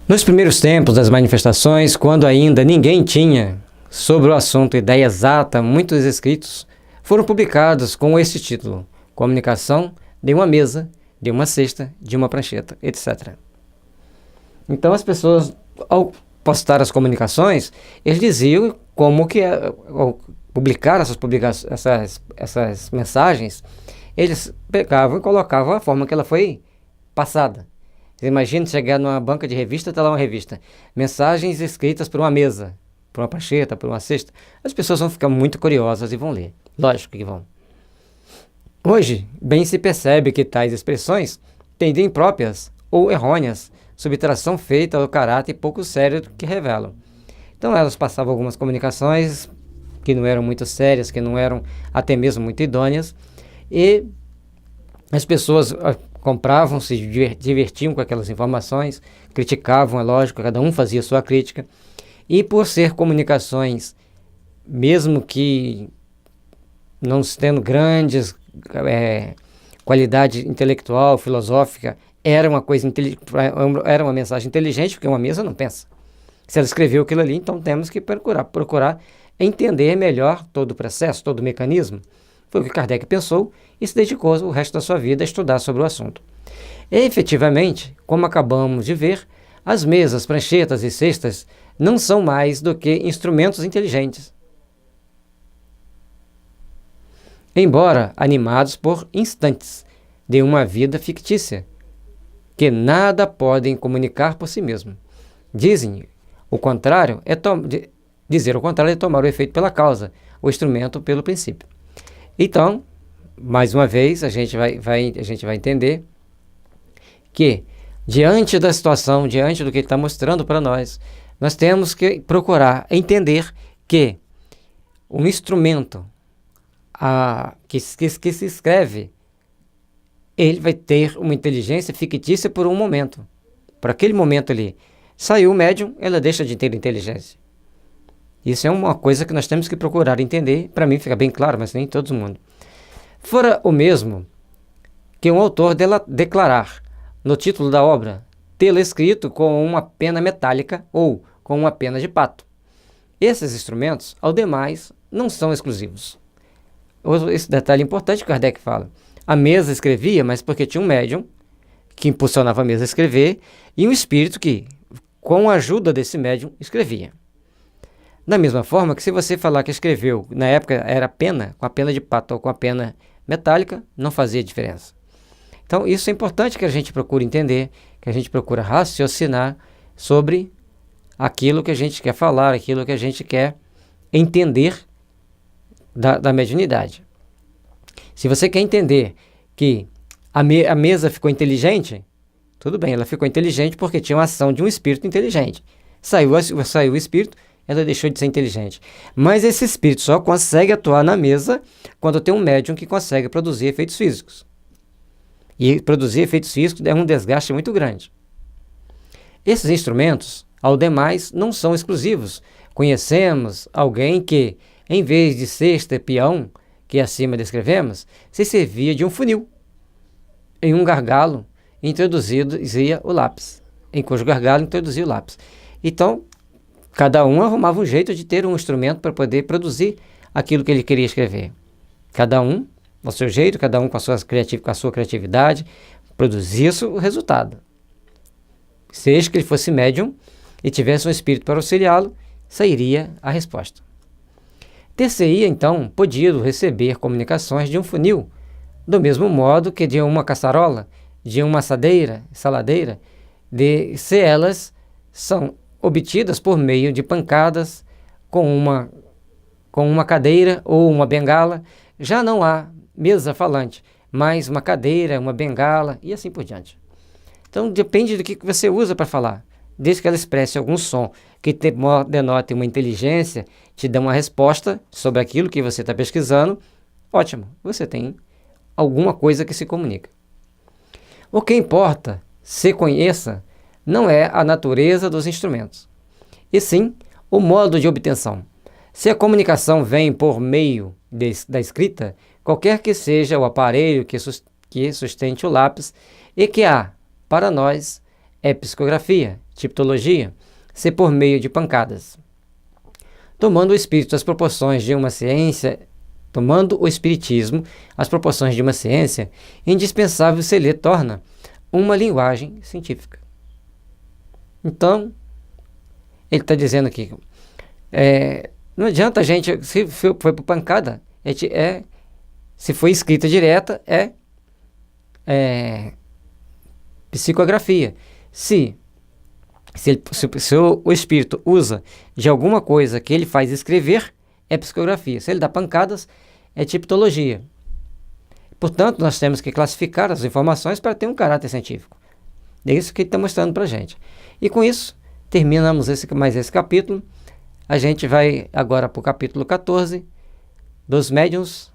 Nos primeiros tempos das manifestações, quando ainda ninguém tinha sobre o assunto ideia exata, muitos escritos foram publicados com este título: Comunicação de uma mesa, de uma cesta, de uma prancheta, etc. Então as pessoas, ao postar as comunicações, eles diziam como que, ao publicar essas mensagens, eles pegavam e colocavam a forma que ela foi passada. Você imagina chegar numa banca de revista, está lá uma revista, mensagens escritas por uma mesa, por uma prancheta, por uma cesta. As pessoas vão ficar muito curiosas e vão ler. Lógico que vão. Hoje, bem se percebe que tais expressões tendem impróprias ou errôneas, subtração feita ao caráter pouco sério que revelam. Então elas passavam algumas comunicações que não eram muito sérias, que não eram até mesmo muito idôneas, e as pessoas compravam, se divertiam com aquelas informações, criticavam, é lógico, cada um fazia sua crítica, e por ser comunicações, mesmo que não tendo grandes qualidade intelectual, filosófica, era uma mensagem inteligente, porque uma mesa não pensa. Se ela escreveu aquilo ali, então temos que procurar entender melhor todo o processo, todo o mecanismo. Foi o que Kardec pensou e se dedicou o resto da sua vida a estudar sobre o assunto. E, efetivamente, como acabamos de ver, as mesas, pranchetas e cestas não são mais do que instrumentos inteligentes. Embora animados por instantes de uma vida fictícia, que nada podem comunicar por si mesmo. Dizer o contrário é tomar o efeito pela causa, o instrumento pelo princípio. Então, mais uma vez, a gente vai entender que, diante da situação, diante do que ele está mostrando para nós, nós temos que procurar entender que um instrumento que se escreve, ele vai ter uma inteligência fictícia por um momento. Por aquele momento ali, saiu o médium, ela deixa de ter inteligência. Isso é uma coisa que nós temos que procurar entender. Para mim fica bem claro, mas nem todo mundo. Fora o mesmo que um autor declarar no título da obra tê-lo escrito com uma pena metálica ou com uma pena de pato. Esses instrumentos, ao demais, não são exclusivos. Esse detalhe importante que Kardec fala. A mesa escrevia, mas porque tinha um médium que impulsionava a mesa a escrever e um espírito que, com a ajuda desse médium, escrevia. Da mesma forma que se você falar que escreveu, na época era pena, com a pena de pato ou com a pena metálica, não fazia diferença. Então isso é importante que a gente procure entender, que a gente procure raciocinar sobre aquilo que a gente quer falar, aquilo que a gente quer entender da mediunidade. Se você quer entender que a mesa ficou inteligente, tudo bem, ela ficou inteligente porque tinha uma ação de um espírito inteligente. Saiu o espírito, ela deixou de ser inteligente. Mas esse espírito só consegue atuar na mesa quando tem um médium que consegue produzir efeitos físicos. E produzir efeitos físicos é um desgaste muito grande. Esses instrumentos, ao demais, não são exclusivos. Conhecemos alguém que, em vez de cesta e peão, que acima descrevemos, se servia de um funil. Em um gargalo, introduzia o lápis. Em cujo gargalo introduzia o lápis. Então, cada um arrumava um jeito de ter um instrumento para poder produzir aquilo que ele queria escrever. Cada um, ao seu jeito, cada um com a sua criatividade, produzia o resultado. Seja que ele fosse médium e tivesse um espírito para auxiliá-lo, sairia a resposta. Ter-se-ia, então, podido receber comunicações de um funil, do mesmo modo que de uma caçarola, de uma saladeira, se elas são obtidas por meio de pancadas com uma cadeira ou uma bengala. Já não há mesa falante, mas uma cadeira, uma bengala e assim por diante. Então depende do que você usa para falar. Desde que ela expresse algum som que denote uma inteligência, te dê uma resposta sobre aquilo que você está pesquisando, ótimo, você tem alguma coisa que se comunica. O que importa, se conheça, não é a natureza dos instrumentos, e sim o modo de obtenção. Se a comunicação vem por meio da escrita, qualquer que seja o aparelho que sustente o lápis, e que há, para nós, é psicografia, tipologia, C por meio de pancadas. Tomando o espiritismo as proporções de uma ciência, indispensável se lhe torna uma linguagem científica. Então, ele está dizendo aqui, não adianta a gente, se foi por pancada, se foi escrita direta, é psicografia. Se o espírito usa de alguma coisa que ele faz escrever, é psicografia. Se ele dá pancadas, é tipologia. Portanto, nós temos que classificar as informações para ter um caráter científico. É isso que ele está mostrando para a gente. E com isso, terminamos mais esse capítulo. A gente vai agora para o capítulo 14 dos médiuns